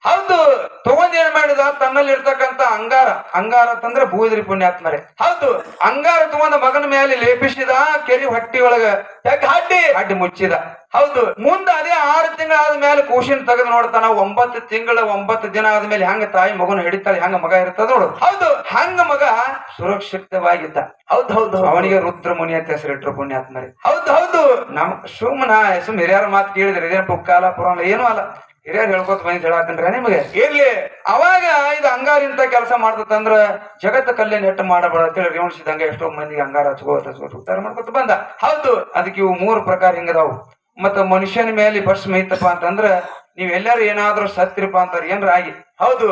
ಹೌದು. ತಗೊಂಡ್ ಏನ್ ಮಾಡಿದ ತನ್ನಲ್ಲಿ ಇರ್ತಕ್ಕಂತ ಅಂಗಾರ, ಅಂಗಾರ ಅಂತಂದ್ರೆ ಬೂದ್ರಿ ಪುಣ್ಯಾತ್ಮರೆ. ಹೌದು. ಅಂಗಾರ ತಗೊಂಡ ಮಗನ ಮೇಲೆ ಲೇಪಿಸಿದ, ಕೆರಿ ಹೊಟ್ಟಿ ಒಳಗ ಹಡ್ಡಿ ಅಡ್ಡಿ ಮುಚ್ಚಿದ. ಹೌದು. ಮುಂದ ಅದೇ 6 ತಿಂಗಳ ಆದ್ಮೇಲೆ ಕೂಸಿನ ತೆಗೆದು ನೋಡ್ತಾನ. 9 ತಿಂಗಳ 9 ದಿನ ಆದ್ಮೇಲೆ ಹೆಂಗ ತಾಯಿ ಮಗನ ಹಿಡಿತಾಳೆ, ಹೆಂಗ ಮಗ ಇರ್ತದ ನೋಡು. ಹೌದು. ಹಂಗ ಮಗ ಸುರಕ್ಷಿತವಾಗಿದ್ದ. ಹೌದು ಹೌದು. ಅವನಿಗೆ ರುದ್ರ ಮುನಿ ಅಂತ ಹೆಸರಿಟ್ರು ಪುಣ್ಯಾತ್ಮರಿ. ಹೌದು ಹೌದು. ನಮ್ ಸುಮ್ ಹಿರಿಯರ ಮಾತು ಕೇಳಿದ್ರೆ ಇದೇನು ಪುಕ್ಕಾಲ ಪುರಾಣ ಏನೂ ಅಲ್ಲ. ಹಿರಿಯರ್ ಹೇಳ್ಕೊತ ಬಂದ್ ಹೇಳಾಕಂದ್ರೆ ನಿಮಗೆ ಇರ್ಲಿ. ಅವಾಗ ಇದು ಅಂಗಾರಿಂತ ಕೆಲಸ ಮಾಡ್ತಂದ್ರ ಜಗತ್ತ ಕಲ್ಯಾಣ ನೆಟ್ಟು ಮಾಡಬೇಡ ಅಂತೇಳಿ ರೇವಣಿಸಿದಂಗ ಎಷ್ಟೋ ಮಂದಿಗೆ ಅಂಗಾರ ಹಚ್ಕೋತ ಉತ್ತಾರ ಮಾಡ್ಕೊತ ಬಂದ. ಹೌದು. ಅದಕ್ಕೆ ಇವು 3 ಪ್ರಕಾರ ಹಿಂಗದಾವು. ಮತ್ತ ಮನುಷ್ಯನ ಮೇಲೆ ಭಸ್ಮ ಐತಪ್ಪ ಅಂತಂದ್ರ ನೀವ್ ಎಲ್ಲಾರು ಏನಾದ್ರೂ ಸತ್ರಿಪಾ ಅಂತಾರ ಏನ್ರ ಆಗಿ. ಹೌದು.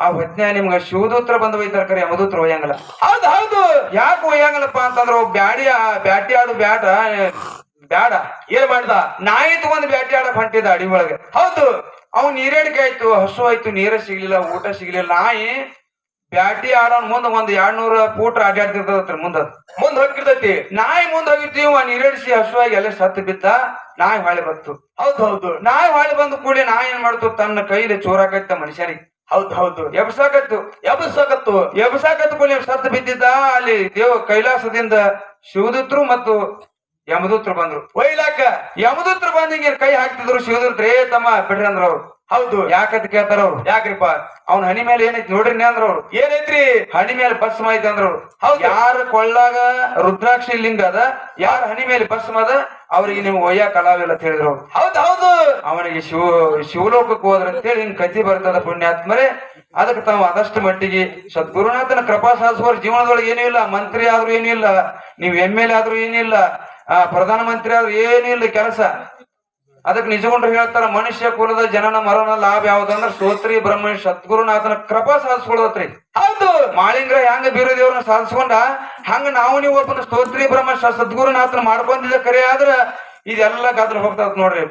ಆ ಹೊತ್ನ್ಯಾಗ ನಿಮ್ಗ ಶಿವದೂತ್ರ ಬಂದು ಒಯ್ತಾರ, ಕರೆ ಯಮದೂತ್ರ ಒಯ್ಯಂಗಲ್ಲ. ಹೌದು ಹೌದು. ಯಾಕೆ ಒಯ್ಯಂಗಲ್ಲಪ್ಪ ಅಂತಂದ್ರ ಬ್ಯಾಟಿ ಆಡು ಬ್ಯಾಡ ಏನ್ ಮಾಡ್ದ? ನಾಯಿ ತಗೊಂಡ್ ಬ್ಯಾಟಿ ಆಡಕ್ ಹೊಂಟಿದ ಅಡಿ ಒಳಗೆ. ಹೌದು. ಅವ್ನ್ ನೀರೇಡಿಕೆ ಆಯ್ತು, ಹಸು ಆಯ್ತು, ನೀರ ಸಿಗ್ಲಿಲ್ಲ, ಊಟ ಸಿಗ್ಲಿಲ್ಲ. ನಾಯಿ ಬ್ಯಾಟಿ ಆಡೋನ್ ಮುಂದ್ 100-200 ಫೂಟ್ ಅಡ್ಡಾಡ್ತಿರ್ತದ. ಮುಂದ್ ಹೋಗಿರ್ತೈತಿ. ನಾಯಿ ಮುಂದ್ ಹೋಗಿರ್ತೀವಿ, ನೀರೇಡಿಸಿ ಹಸುವಾಗಿ ಎಲ್ಲ ಸತ್ತು ಬಿದ್ದ. ನಾಯಿ ಹೊಳೆ ಬತ್ತು. ಹೌದು ಹೌದು. ನಾಯಿ ಹೊಳೆ ಬಂದ ಕೂಡಿ ನಾಯಿ ಏನ್ ಮಾಡ್ತು, ತನ್ನ ಕೈಲಿ ಚೋರಾಕತ್ತ ಮನುಷ್ಯನಿಗೆ. ಹೌದು ಹೌದು. ಎಬ್ಸಾಕತ್ತು ಕೂಡಿ ಸತ್ತು ಬಿದ್ದಿದ್ದ. ಅಲ್ಲಿ ಕೈಲಾಸದಿಂದ ಶಿವದೂತರು ಮತ್ತು ಯಮದೂತರು ಬಂದ್ರು ಒಯ್ಲಾಕ. ಯಮದೂತರು ಬಂದ್ ಹಿಂಗ ಕೈ ಹಾಕ್ತಿದ್ರು. ಶಿವದೂತ್ರ ಏ ತಮ್ಮ ಬಿಡ್ರಿ ಅಂದ್ರ ಅವ್ರು. ಹೌದು. ಯಾಕಂತ ಕೇಳ್ತಾರ ಅವ್ರು. ಯಾಕ್ರಿಪ್ಪ? ಅವ್ನ ಹನಿ ಮೇಲೆ ಏನೈತಿ ನೋಡ್ರಿ ಅಂದ್ರ ಅವ್ರು. ಏನೈತ್ರಿ? ಹನಿ ಮೇಲೆ ಭಸ್ಮ ಐತಿ ಅಂದ್ರ ಅವ್ರು. ಹೌದು. ಯಾರ ಕೊಳ್ಳಾಗ ರುದ್ರಾಕ್ಷಿ ಲಿಂಗ ಅದ, ಯಾರ ಹನಿ ಮೇಲೆ ಭಸ್ಮ ಅದ, ಅವ್ರಿಗೆ ನಿಮ್ಗೆ ಒಯ್ಯ ಕಲಾವಿಲ್ಲ ಅಂತ ಹೇಳಿದ್ರು ಅವ್ರು. ಹೌದು ಹೌದು. ಅವನಿಗೆ ಶಿವಲೋಕಕ್ಕೆ ಹೋದ್ರಂತೇಳಿ ಹಿಂಗ್ ಕತಿ ಬರ್ತದ ಪುಣ್ಯಾತ್ಮರೇ. ಅದಕ್ಕೆ ತಾವು ಆದಷ್ಟು ಮಟ್ಟಿಗೆ ಸದ್ಗುರುನಾಥನ ಕೃಪಾ ಸಾಧಿಸುವವ್ರ ಜೀವನದೊಳಗೆ ಏನೂ ಇಲ್ಲ. ಮಂತ್ರಿ ಆದ್ರೂ ಏನೂ ಇಲ್ಲ, ನೀವು MLA ಆದ್ರೂ ಏನಿಲ್ಲ, ಪ್ರಧಾನ ಮಂತ್ರಿ ಆದ್ರೂ ಏನೂ ಇಲ್ಲ ಕೆಲಸ. ಅದಕ್ಕೆ ನಿಜಗೊಂಡ್ರು ಹೇಳ್ತಾರ, ಮನುಷ್ಯ ಕುಲದ ಜನನ ಮರಣ ಲಾಭ ಯಾವ್ದಂದ್ರ ಸ್ತೋತ್ರಿ ಬ್ರಹ್ಮ ಸದ್ಗುರುನಾಥನ ಕೃಪಾ ಸಾಧಿಸ್ಕೊಳತ್ರಿ. ಹೌದು. ಮಾಳಿಂಗ್ರ ಹೆಂಗ ಬೀರದೇವ್ರನ್ನ ಸಾಧಿಸ್ಕೊಂಡ ಹಂಗ ನಾವು ನೀವು ಒಬ್ಬನ ಸ್ತೋತ್ರಿ ಬ್ರಹ್ಮ ಸದ್ಗುರುನಾಥನ ಮಾಡ್ಕೊಂಡಿದ್ದ ಕರೆ ಆದ್ರ ಇದೆಲ್ಲ ಗದ್ರ ಹೋಗ್ತದ ನೋಡ್ರಿ.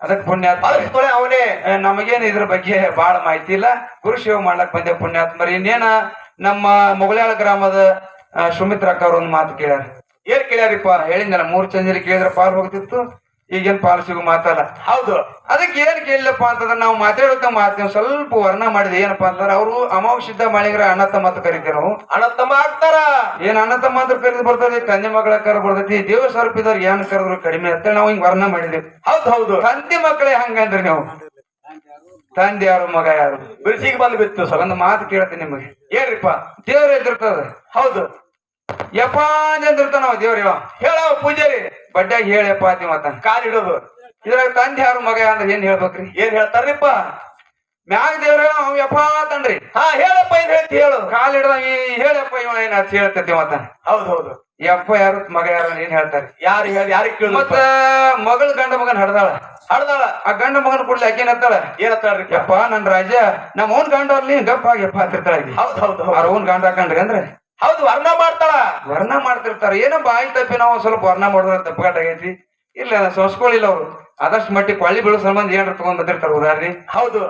ಅದಕ್ಕೆ ಪುಣ್ಯಾತ್ಮ ಅವನೇ. ನಮಗೇನು ಇದ್ರ ಬಗ್ಗೆ ಬಹಳ ಮಾಹಿತಿ ಇಲ್ಲ. ಗುರು ಸೇವೆ ಮಾಡ್ಲಕ್ ಬಂದೆ ಪುಣ್ಯಾತ್ಮರಿ. ಇನ್ನೇನ ನಮ್ಮ ಮೊಗಳ್ಯಾಳ ಗ್ರಾಮದ ಸುಮಿತ್ರ ಅಕ್ಕ ಅವ್ರ ಒಂದು ಮಾತು ಕೇಳ್ಯಾರ. ಏನ್ ಕೇಳ್ಯಾರಿಪ್ಪ? ಹೇಳಿದ್ನಲ್ಲ 3 ಚಂದಿರಿ ಕೇಳಿದ್ರೆ ಪಾಲ್ ಹೋಗ್ತಿತ್ತು, ಈಗೇನ್ ಪಾಲ್ ಸಿಗು ಮಾತಲ್ಲ. ಹೌದು. ಅದಕ್ಕೆ ಏನ್ ಕೇಳಿಲ್ಲಪ್ಪ ಅಂತಂದ್ರೆ ನಾವು ಮಾತಾಡೋದ ಮಾತು ಸ್ವಲ್ಪ ವರ್ಣ ಮಾಡಿದೆ. ಏನಪ್ಪಾ ಅಂತಂದ್ರೆ ಅವರು ಅಮಾವಾಸ್ಯ ಮಾಳಿಗ್ರ ಅಣ್ಣತಮ್ಮ ಅಂತ ಕರಿತೇವೆ ನಾವು. ಅಣ್ಣತಮ್ಮ ಆಗ್ತಾರ. ಏನ್ ಅಣ್ಣತಮ್ಮ ಅಂತ ಕರೆದು ಬರ್ತದೆ, ತಂದೆ ಮಗಳ ಕರ ಬರ್ತೈತಿ, ದೇವ ಸ್ವರೂಪಿದವ್ರು ಏನ್ ಕರೆದ್ರು ಕಡಿಮೆ ಅಂತ ನಾವು ಹಿಂಗ್ ವರ್ಣ ಮಾಡಿದೇವಿ. ಹೌದು ಹೌದು. ತಂದೆ ಮಕ್ಕಳೇ ಹಂಗಂದ್ರಿ ನೀವು. ತಂದೆ ಯಾರು ಮಗ ಯಾರು ಬಿರ್ಸಿಗೆ ಬಂದು ಬಿತ್ತು. ಒಂದು ಮಾತು ಕೇಳ್ತೀನಿ ನಿಮಗೆ. ಏನ್ರಿಪ್ಪ? ದೇವ್ರ ಎದಿರ್ತದ. ಹೌದು. ಯಪ್ಪ ಅಂದಿರ್ತಾನ ದೇವ್ರ. ಹೇಳ ಪೂಜಾರಿ ಬಡ್ಡ್ಯಾಗ ಹೇಳಪ್ಪ ಆತಿ ಮತ್ತ ಕಾಲಿಡೋದು. ಇದ್ರಾಗ ತಂದೆ ಯಾರು ಮಗ ಅಂದ್ರೆ ಏನ್ ಹೇಳ್ಬೇಕ್ರಿ? ಏನ್ ಹೇಳ್ತಾರ್ರಿಪ್ಪ? ಮ್ಯಾಗ ದೇವ್ರ ಅವ್ ಯಪ್ಪ ಅಂತನ್ರಿ. ಹಾ ಹೇಳಪ್ಪ ಏನ್ ಹೇಳ್ತಿ ಹೇಳು. ಕಾಲ್ ಹಿಡ್ದ ಹೇಳಪ್ಪ ಇವ ಏನ ಹೇಳ್ತತಿ ಮತ್ತ. ಹೌದು ಹೌದು. ಯಪ್ಪ ಯಾರು ಮಗ ಯಾರು ಏನ್ ಹೇಳ್ತಾರೆ? ಯಾರು ಹೇಳಿ ಯಾರಿಗೆ ಕೇಳ? ಮತ್ತ ಮಗಳ ಗಂಡ ಮಗನ್ ಹಡ್ದಾಳ. ಆ ಗಂಡ ಮಗನ ಕೂಡ್ಲಿ ಆಕೇನ್ ಹತ್ತಾಳ. ಏನತ್ತಾಳ್ರಿ? ಯಪ್ಪ ನನ್ ರಾಜ ನಮ್ಮ ಓನ್ ಗಂಡ ಅವ್ರಲ್ಲಿ ಗಪ್ಪ ಯಪ್ಪ ಹತ್ತಿರ್ತಾಳ. ಹೌದು ಹೌದು. ಅವ್ರ ಓನ್ ಗಂಡ ಹಾಕಂಡ್ರಿ ಅಂದ್ರೆ ಹೌದು ವರ್ಣ ಮಾಡ್ತಾಳ. ವರ್ಣ ಮಾಡ್ತಿರ್ತಾರ. ಏನೋ ಬಾಯಿ ತಪ್ಪಿ ನಾವು ಸ್ವಲ್ಪ ವರ್ಣ ಮಾಡೋದ್ರ ತಪ್ಪುಗಟ್ಟಾಗೈತಿ. ಇಲ್ಲ ಸಂಸ್ಕೊಳ್ಳಿಲ್ಲ ಅವ್ರು. ಆದಷ್ಟು ಮಟ್ಟಿಗೆ ಕೊಳ್ಳಿ ಬೀಳೋ ಸಂಬಂಧ ಏನ್ರ ತಗೊಂಡ್ ಬಂದಿರ್ತಾರ ಉದಾಹರಣೆ. ಹೌದು.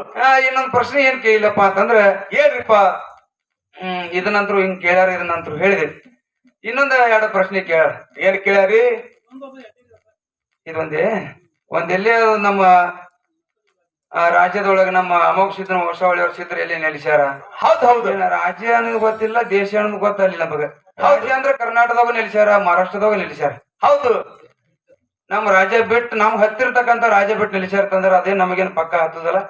ಇನ್ನೊಂದ್ ಪ್ರಶ್ನೆ ಏನ್ ಕೇಳಿಲ್ಲಪ್ಪ ಅಂತಂದ್ರ ಏನ್ರಿಪ್ಪ? ಇದನ್ನಂತರೂ ಹಿಂಗ್ ಕೇಳ್ಯಾರ, ಇದನ್ನಂತರೂ ಹೇಳಿದೆ. ಇನ್ನೊಂದ್ 2 ಪ್ರಶ್ನೆ ಕೇಳ್ಯಾರ. ಏನ್ ಕೇಳ್ಯಾರಿ? ಇದೊಂದೇ ಒಂದೆಲ್ಲೇ ನಮ್ಮ ರಾಜ್ಯದೊಳಗ ನಮ್ಮ ಅಮೋಘ ಹೊಸವಳ್ಳಿ ಸಿದ್ರ ಎಲ್ಲಿ ನೆಲೆಸ್ಯಾರ. ಹೌದು ಹೌದು. ರಾಜ್ಯ ಅನ್ನೋದು ಗೊತ್ತಿಲ್ಲ, ದೇಶ ಅನ್ನೋದು ಗೊತ್ತಲ್ಲ ನಮಗ. ರಾಜ್ಯ ಅಂದ್ರೆ ಕರ್ನಾಟಕದಾಗ ನೆಲೆಸ್ಯಾರ, ಮಹಾರಾಷ್ಟ್ರದಾಗ ನೆಲೆಸ್ಯಾರ. ಹೌದು. ನಮ್ ರಾಜ್ಯ ಬಿಟ್ಟು ನಮ್ಗೆ ಹತ್ತಿರ್ತಕ್ಕಂಥ ರಾಜ್ಯ ಬಿಟ್ಟು ನೆಲೆಸ್ಯಾರ್ತಂದ್ರ ಅದೇ ನಮಗೇನು ಪಕ್ಕ ಹತ್ತದಲ್ಲ.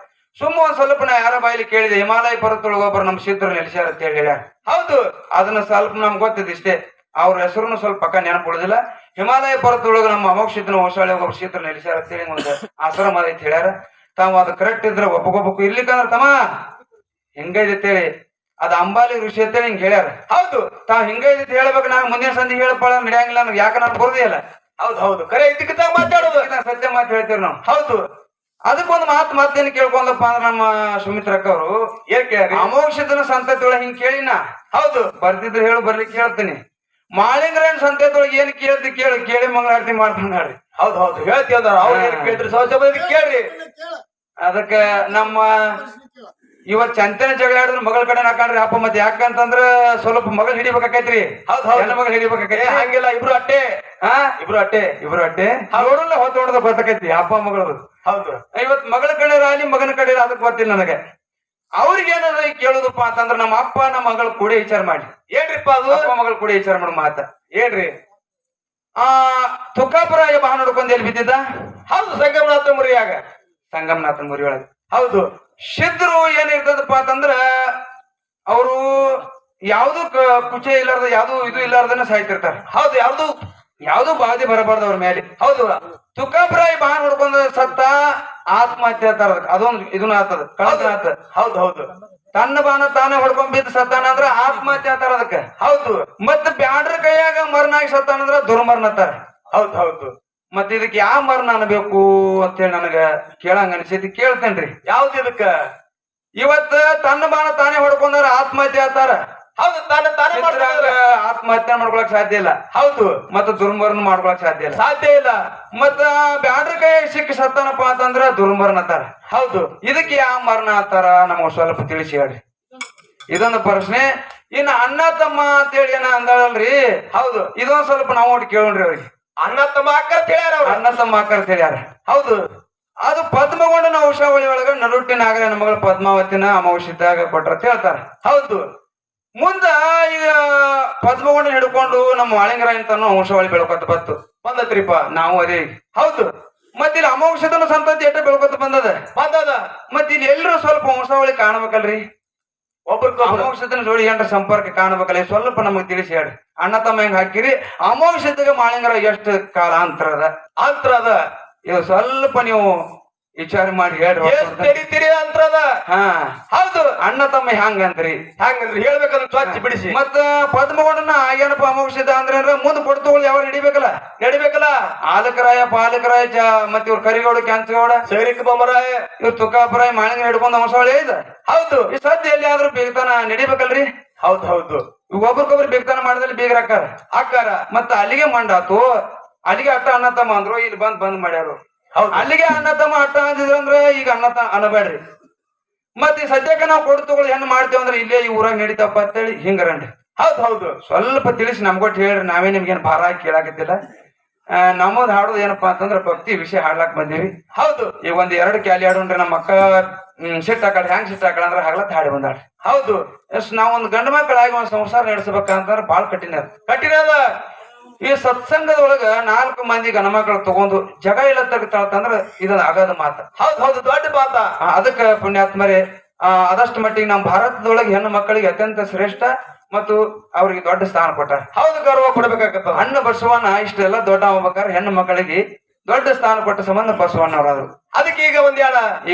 ಸುಮ್ಮ ಒಂದ್ ಸ್ವಲ್ಪ ನಾ ಯಾರ ಬಾಯಲ್ಲಿ ಕೇಳಿದೆ, ಹಿಮಾಲಯ ಪರ್ವತದೊಳಗ ಒಬ್ಬರು ನಮ್ಮ ಸಿದ್ರು ನೆಲೆಸ್ಯಾರ ಅಂತ ಹೇಳಿ ಹೇಳ್ಯಾರ. ಹೌದು. ಅದನ್ನ ಸ್ವಲ್ಪ ನಮ್ಗೆ ಗೊತ್ತಿದೆ ಇಷ್ಟೇ. ಅವ್ರ ಹೆಸರು ಸ್ವಲ್ಪ ಪಕ್ಕ ನೆನಪುಳಿದಿಲ್ಲ. ಹಿಮಾಲಯ ಪರ್ವತದೊಳಗ ನಮ್ಮ ಅಮೋಘ ಹೊಸವಳ್ಳಿ ಒಬ್ಬರು ಸಿದ್ರು ನೆಲೆಸ್ಯಾರ ಅಂತ ಹೇಳಿ ಒಂದು ಆಶ್ರಮ ಅದೈತಿ ಹೇಳ್ಯಾರ. ತಾವು ಅದು ಕರೆಕ್ಟ್ ಇದ್ರೆ ಒಬ್ಬೊಬ್ಬಕ್ಕೂ ಇರ್ಲಿಕ್ಕಂದ್ರ ತಮ್ಮ ಹಿಂಗೈದೇಳಿ ಅದ್ ಅಂಬಾಲಿ ಋಷಿ ಅಂತೇಳಿ ಹಿಂಗ್ ಹೇಳ್ಯಾರ. ಹೌದು. ತಾವ್ ಹಿಂಗೈತಿ ಹೇಳ್ಬೇಕು. ನಾನು ಮುಂದಿನ ಸಂಧಿ ಹೇಳಪ್ಪ ನಡೆಯಂಗಿಲ್ಲ ನಮ್ಗೆ. ಯಾಕೆ ನಾನು ಬರೋದೇ ಇಲ್ಲ. ಹೌದು ಹೌದು. ಕರೆ ಇದಕ್ಕೆ ಮಾತಾಡೋದು ಸತ್ಯ ಮಾತು ಹೇಳ್ತೇವೆ ನಾವು. ಹೌದು. ಅದಕ್ಕೊಂದು ಮತ್ತೇನ್ ಕೇಳ್ಕೊಂಡಪ್ಪ ಅಂದ್ರ ನಮ್ಮ ಸುಮಿತ್ರಕ್ಕ ಅವರು ಏನ್ ಕೇಳ್ಯಾರಿ? ಅಮೋಘ ಸಂತತಿ ಒಳಗೆ ಹಿಂಗ್ ಕೇಳಿನ. ಹೌದು. ಬರ್ತಿದ್ರು ಹೇಳು, ಬರ್ಲಿಕ್ಕೆ ಹೇಳ್ತೀನಿ. ಮಾಳಿಂಗ್ರನ್ ಸಂತತಿ ಒಳಗೆ ಏನ್ ಕೇಳಿ ಮಂಗಳಾರತಿ ಮಾಡ್ಕೊಂಡ್ರಿ. ಹೌದು ಹೌದು ಹೇಳ್ತೀವಿ ಅಂದ್ರ ಅವ್ರು ಏನ್ ಕೇಳ್ರಿ? ಕೇಳ್ರಿ. ಅದಕ್ಕ ನಮ್ಮ ಇವತ್ ಚಂತನ ಜಗಳ ಆಡಿದ್ರ ಮಗಳ ಕಡೆ ಹಾಕೊಂಡ್ರಿ ಅಪ್ಪ. ಮತ್ತೆ ಯಾಕಂತಂದ್ರ ಸ್ವಲ್ಪ ಮಗಳು ಹಿಡಿಬೇಕಾಕೈತ್ರಿ. ಹೌದು ಹೌದು. ಮಗಳು ಹಿಡಿಬೇಕಾಕೈತಿ. ಹಂಗಿಲ್ಲ, ಇಬ್ರು ಅಟ್ಟೆ. ಹಾ ಇಬ್ರು ಅಟ್ಟೆ. ನೋಡಲ್ಲ ಹೊತ್ತು ನೋಡದ ಗೊತ್ತಾಕೈತಿ ಅಪ್ಪ ಮಗಳದು. ಹೌದು ಇವತ್ ಮಗಳ ಕಡೆ ಆಗಲಿ ಮಗನ ಕಡೆ ಅದಕ್ಕೆ ಗೊತ್ತಿಲ್ಲ ನನಗೆ. ಅವ್ರಿಗೆ ಏನಾರ ಕೇಳುದಪ್ಪ ಅಂತಂದ್ರ ನಮ್ಮ ಅಪ್ಪ ನಮ್ಮ ಮಗಳ ಕೂಡ ವಿಚಾರ ಮಾಡಿ. ಏನ್ರಿಪ್ಪ ಅದು? ಅಪ್ಪ ಮಗಳ ಕೂಡ ವಿಚಾರ ಮಾಡೋ ಮಾತ ಏನ್ರಿ? ತುಕ್ಕಾಪುರಾಯ ಬಾ ನೋಡ್ಕೊಂಡ್ ಎಲ್ಲಿ ಬಿದ್ದಿದ್ದ? ಹೌದು, ಸಂಗಮನಾಥ ಮುರಿಯಾಗ. ಸಂಗಮನಾಥನ್ ಮುರಿ ಒಳಗೆ. ಹೌದು. ಸಿದ್ಧರು ಏನಿರ್ತದಪ್ಪ ಅಂತಂದ್ರ ಅವರು ಯಾವ್ದು ಕುಚೆ ಇಲ್ಲಾರ್ದ ಯಾವ್ದು ಇದು ಇಲ್ಲಾರ್ದನ್ನ ಸಾಯ್ತಿರ್ತಾರ. ಹೌದು, ಯಾವ್ದು ಬಾಧೆ ಬರಬಾರ್ದು ಅವ್ರ ಮೇಲೆ. ಹೌದು. ತುಕ್ಕಾಪುರಾಯ ಬಾ ನೋಡ್ಕೊಂಡ ಸತ್ತ ಆತ್ಮಹತ್ಯೆ ಅಂತಾರ. ಅದೊಂದು ಇದನ್ನ ಆತದ, ಕಳತನ ಆತ. ಹೌದು ಹೌದು. ತನ್ನ ಬಾನ ತಾನೇ ಹೊಡ್ಕೊಂಡ್ ಬಿದ್ದು ಸತ್ತಾನ ಅಂದ್ರ ಆತ್ಮಹತ್ಯೆ ಅಂತಾರ ಅದಕ್ಕೆ. ಹೌದು. ಮತ್ತ ಬ್ಯಾಡ್ರ ಕೈಯಾಗ ಮರನಾಗಿ ಸತ್ತಾನ ಅಂದ್ರ ದುರ್ಮರಣ ಅಂತಾರ. ಹೌದು ಹೌದು. ಮತ್ತ ಇದಕ್ ಯಾವ ಮರಣ ಅನ್ಬೇಕು ಅಂತ ಹೇಳಿ ನನಗ ಕೇಳಂಗ ಅನಿಸೈತಿ. ಕೇಳ್ತೇನ್ರಿ. ಯಾವ್ದು ಇದಕ್ಕ? ಇವತ್ತ ತನ್ನ ಬಾನ ತಾನೇ ಹೊಡ್ಕೊಂಡಾರ ಆತ್ಮಹತ್ಯೆ ಆತಾರ. ಹೌದು, ತಾನೇ ಮಾಡ್ತಾರೆ. ಆತ್ಮಹತ್ಯೆ ಮಾಡ್ಕೊಳಕ್ ಸಾಧ್ಯ ಇಲ್ಲ. ಹೌದು. ಮತ್ತ ದುರ್ಮರಣ ಮಾಡ್ಕೊಳಕ್ ಸಾಧ್ಯ ಇಲ್ಲ. ಸಾಧ್ಯ ಇಲ್ಲ. ಮತ್ತ ಬ್ಯಾಡ್ರ ಕೈಯಾಗ ಸಿಕ್ಕಿ ಸತ್ತಾನಪ್ಪ ಅಂತಂದ್ರ ದುರ್ಮರಣ ಅಂತಾರ. ಹೌದು. ಇದಕ್ಕೆ ಯಾವ ಮರಣ ಅಂತಾರ ನಮಗ ಸ್ವಲ್ಪ ತಿಳಿಸಿ ಹೇಳ್ರಿ. ಇದೊಂದು ಪ್ರಶ್ನೆ. ಇನ್ನ ಅಣ್ಣ ತಮ್ಮ ಅಂತೇಳಿ ಏನ ಅಂದಾಳಲ್ರಿ. ಹೌದು. ಇದೊಂದ್ ಸ್ವಲ್ಪ ನಾವು ಒಟ್ಟು ಕೇಳ್ರಿ ಅವ್ರಿಗೆ. ಅಣ್ಣ ತಮ್ಮ ಅಕ್ಕ ಹೇಳ್ಯಾರ ಅವ್ರು. ಅಣ್ಣ ತಮ್ಮ ಅಕ್ಕರ್ ಹೇಳ್ಯಾರ. ಹೌದು. ಅದು ಪದ್ಮಗೊಂಡನ ವಂಶಾವಳಿ ಒಳಗ ನಡುಟ್ಟಿನ ಆಗಲೇ ನಮಗಳ ಪದ್ಮಾವತಿನ ಅಮಾವಾಸ್ಯದಾಗ ಕೊಟ್ರ ಅಂತ ಹೇಳ್ತಾರ. ಹೌದು. ಮುಂದ ಈಗ ಪದ್ಮಗೊಂಡನ ಹಿಡ್ಕೊಂಡು ನಮ್ಮ ವಾಳಿಂಗರಾಯನ್ ತನ್ನ ವಂಶಾವಳಿ ಬೆಳ್ಕೊತ ಬತ್ತು ಬಂದತ್ರಿಪ್ಪ. ನಾವು ಅದೇ. ಹೌದು. ಮತ್ತ ಇಲ್ಲಿ ಅಮಾವಾಸ್ಯದನ ಸಂತತಿ ಎಟ್ಟ ಬೆಳ್ಕೊತ ಬಂದದ. ಮತ್ತ ಇಲ್ಲಿ ಎಲ್ರು ಸ್ವಲ್ಪ ವಂಶಾವಳಿ ಕಾಣಬೇಕಲ್ರಿ. ಅಮಾವಾಸ್ಯದನ ಜೋಡಿ ಏನ್ರ ಸಂಪರ್ಕ ಕಾಣಬೇಕಲ್ಲ. ಸ್ವಲ್ಪ ನಮಗ್ ತಿಳಿಸಿ ಹೇಳ್ರಿ. ಅಣ್ಣ ತಮ್ಮ ಹೆಂಗ್ ಹಾಕಿರಿ, ಅಮಾವಾಸ್ಯದಾಗ ಮಾಳಿಂಗರ ಎಷ್ಟು ಕಾಲ ಅಂತರ ಅದ ಇದು ಸ್ವಲ್ಪ ನೀವು ವಿಚಾರ ಮಾಡಿ ಹೇಳ್ರಿ. ಅಂತರದ. ಹಾ ಹೌದು. ಅಣ್ಣ ತಮ್ಮ ಹೆಂಗಂದ್ರಿ ಹೇಳ್ಬೇಕಂದ್ರೆ ಸ್ವಚ್ಛ ಬಿಡಿಸಿ. ಮತ್ತ ಪದ್ಮಗೊಂಡನ ಏನಪ್ಪ ಅಮಾವಾಸ್ಯದ ಅಂದ್ರೆ ಮುಂದ್ ಕೊಡ್ತಗಳು ಯಾವ ನಡಿಬೇಕಲ್ಲ. ಆಲಕರಾಯ ಪಾಲಕರಾಯ ಮತ್ತ ಇವ್ರ ಕರಿಗೌಡ ಕ್ಯಾಂಚಗೌಡ ಸೈನಿಕ ಬೊಮ್ಮರಾಯ ಇವ್ರ ತುಕಾಪುರಾಯ ಮಾಳಿಂಗ ಹಿಡ್ಕೊಂಡ್ ವಂಶಾವಳಿ ಐದ. ಹೌದು. ಈ ಸದ್ಯ ಎಲ್ಲಿ ಆದ್ರೂ ಬೇಗತಾನ ನಡಿಬೇಕಲ್ರಿ. ಹೌದು ಹೌದು. ಒಬ್ರಿಗೊಬ್ರು ಬೇಗತಾನ ಮಾಡಿದಲ್ಲಿ ಬೇಗ ಹಾಕಾರ. ಮತ್ತ ಅಲ್ಲಿಗೆ ಮಂಡಾತು. ಅಲ್ಲಿಗೆ ಅಟ್ಟ ಅಣ್ಣ ತಮ್ಮ ಅಂದ್ರು. ಇಲ್ಲಿ ಬಂದ್ ಮಾಡ್ಯಾರು. ಅಲ್ಲಿಗೆ ಅಣ್ಣ ತಮ್ಮ ಅಟ್ಟ ಅಂದಿದ್ರಂದ್ರ ಈಗ ಅಣ್ಣ ಅನಬೇಡ್ರಿ. ಮತ್ ಈ ಸದ್ಯಕ್ಕೆ ನಾವು ಕೊಡ್ತಗಳು ಹೆಣ್ಣು ಮಾಡ್ತೇವ ಅಂದ್ರೆ ಇಲ್ಲೇ ಈ ಊರಾಗ ನಡೀತಪ್ಪ ಅಂತೇಳಿ ಹಿಂಗರನ್ರಿ. ಹೌದು ಹೌದು. ಸ್ವಲ್ಪ ತಿಳಿಸಿ ನಮ್ಗೊಟ್ಟು ಹೇಳ್ರಿ. ನಾವೇ ನಿಮ್ಗೇನ್ ಭಾರ ಹಾಕಿ ಕೇಳಾಕತ್ತಿಲ್ಲ. ನಮ್ಮದ್ ಹಾಡೋದು ಏನಪ್ಪಾ ಅಂತಂದ್ರ ಭಕ್ತಿ ವಿಷಯ ಹಾಡ್ಲಾಕ್ ಬಂದೀವಿ. ಹೌದು. ಈಗ ಒಂದ್ 2 ಕ್ಯಾಲಿ ಹಾಡೋಣ್ರಿ. ನಮ್ಮ ಅಕ್ಕ ಸಿಟ್ಟ ಹಾಕಳ ಹೆಂಗ್ ಸಿಟ್ಟ ಹಾಕಳ ಅಂದ್ರ ಹಗ್ಲತ್ ಹಾಡಿ ಬಂದಾಳ್ರಿ. ಹೌದು. ನಾವೊಂದ್ ಗಂಡ ಮಕ್ಕಳಾಗಿ ಒಂದ್ ಸಂಸಾರ ನಡೆಸಬೇಕಂತಂದ್ರ ಬಾಳ್ ಕಠಿಣ. ಈ ಸತ್ಸಂಗದೊಳಗ 4 ಮಂದಿ ಗಣಮಕ್ಕಳು ತಗೊಂಡು ಜಗ ಇಲ್ಲ ತಗತಾಳಂದ್ರ ಇದನ್ನ ಆಗದ ಮಾತ. ಹೌದು ಹೌದು, ದೊಡ್ಡ ಮಾತ. ಅದಕ್ಕ ಪುಣ್ಯಾತ್ಮರೇ ಆದಷ್ಟು ಮಟ್ಟಿಗೆ ನಮ್ಮ ಭಾರತದೊಳಗೆ ಹೆಣ್ಣು ಮಕ್ಕಳಿಗೆ ಅತ್ಯಂತ ಶ್ರೇಷ್ಠ ಮತ್ತು ಅವ್ರಿಗೆ ದೊಡ್ಡ ಸ್ಥಾನ ಕೊಟ್ಟಾರ. ಹೌದು, ಗೌರವ ಕೊಡ್ಬೇಕಾಗತ್ತ. ಅಣ್ಣ ಬಸವಣ್ಣ ಇಷ್ಟೆಲ್ಲ ದೊಡ್ಡ ಆಗ್ಬೇಕಾದ್ರೆ ಹೆಣ್ಣು ಮಕ್ಕಳಿಗೆ ದೊಡ್ಡ ಸ್ಥಾನ ಕೊಟ್ಟ ಸಂಬಂಧ ಬಸವಣ್ಣವ್ರಾದ್ರು. ಅದಕ್ಕೆ ಈಗ ಒಂದ್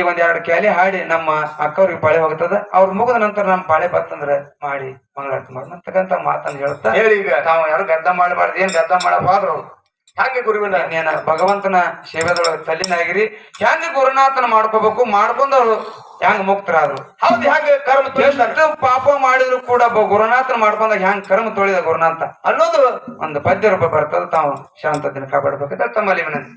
2 ಕ್ಯಾಲಿ ಹಾಡಿ ನಮ್ಮ ಅಕ್ಕವ್ರಿಗೆ ಪಾಳೆ ಹೋಗ್ತದ. ಅವ್ರ ಮುಗಿದ ನಂತರ ನಮ್ ಪಾಳೆ ಬರ್ತಂದ್ರ ಮಾಡಿ ಮಂಗಳಾರತಿ ಮಾಡತಕ್ಕಂತ ಮಾತನ್ನ ಹೇಳ್ತಾ ಹೇಳಿ. ಈಗ ತಾವು ಯಾರು ಗದ್ದ ಮಾಡಬಾರ್ದು. ಏನ್ ಗದ್ದ ಮಾಡಬಾರ್ದು ಹಂಗೆ ಗುರುವಿನ ಏನ ಭಗವಂತನ ಸೇವೆದೊಳಗೆ ತಲ್ಲಿನಾಗಿರಿ. ಹೆಂಗ ಗುರುನಾಥನ ಮಾಡ್ಕೋಬೇಕು, ಮಾಡ್ಕೊಂಡವ್ರು ಹೆಂಗ್ ಮುಕ್ತರಾದ್ರು. ಹೌದು. ಹೆಂಗ ಕರ್ಮ ಎಷ್ಟು ಪಾಪ ಮಾಡಿದ್ರು ಕೂಡ ಗುರುನಾಥನ ಮಾಡ್ಕೊಂಡಾಗ ಹೆಂಗ್ ಕರ್ಮ ತೊಳಿದ ಗುರುನಾಥ ಅನ್ನೋದು ಒಂದು ಪದ್ಯ ರೂಪ ಬರ್ತದ. ತಾವು ಶಾಂತ ದಿನ ಕಾಪಾಡ್ಬೇಕಂತ ತಮ್ಮಲ್ಲಿ ವಿನಂತಿ.